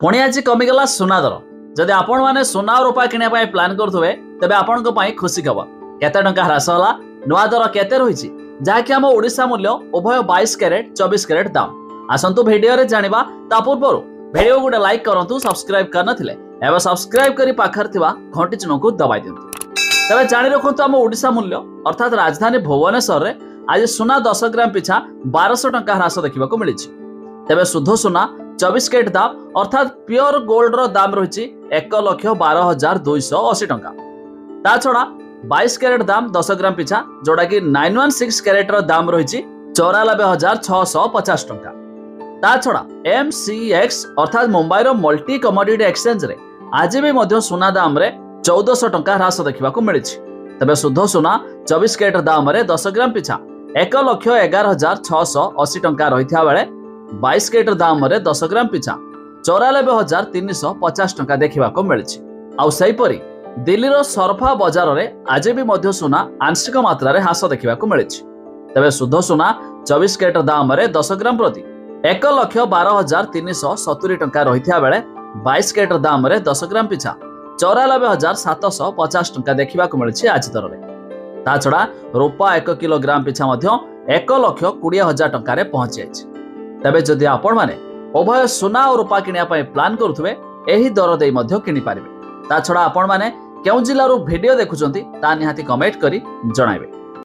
पुणी आज कमिगला सुना दर जदि आपण मैंने सुना और रूपा किणा प्लान करुवे तेज आपण खुशी खबर केते टंका ह्रास होला नुआ दर केते रही जहाँकि आम ओडिशा मूल्य उभय 22 कैरेट 24 कैरेट दाम आसतु भिडियो रे जानिबा ता पूर्व भिडियो गोटे लाइक करंतु सब्सक्राइब करन थिले एवं सब्सक्राइब करी पाखर थिबा घंटी चिन्ह को दबाई दियंतु तबे जानि रखंतु आम ओडिशा मूल्य अर्थात राजधानी भुवनेश्वर रे आज सुना 10 ग्राम पिछा 1200 टंका ह्रास देखा मिली तेबे शुद्ध सुना 24 कैरेट दाम अर्थात प्योर गोल्ड रो दाम रही 1,12,280 टंका ता छड़ा 22 कैरेट दाम 10 ग्राम पिछा जोड़ा कि 916 कैरेट रो दाम रही 94,650 टंका ता छड़ा MCX अर्थात मुंबई रो मल्टी कमोडिटी एक्सचेंज रे आज भी मध्य सुना दाम रे 1400 टंका ह्रास देखा मिली तबे शुद्ध सुना 24 कैरेट दाम रे 10 ग्राम पिछा 1,11,680 टंका रही बेले 22 कैरेट दाम रे 10 ग्राम पिछा 94,350 टंका देखा मिली आईपरी दिल्ली रो सरफा बाजार रे आज भी मध्य सुना आंशिक मात्रा रे ह्रास देखा मिली तेबे शुद्ध सुना 24 कैरेट दाम रे 10 ग्राम प्रति 1,12,370 टंका रही बेले 22 कैरेट दाम रे 10 ग्राम पिछा 94,750 टंका देखा मिली आज दर में ता छड़ा रूपा 1 किलोग्राम पिछा 1,20,000 टंका पहुंची जाए तेबे जदि आपण माने उभय सुना और रूपा किनिया प्लान करुवे एही दर दे किनि पारिबे ता छड़ा आपण माने केउ जिल्लारू वीडियो देखुचंती ता निहाती कमेंट करी जणाइबे।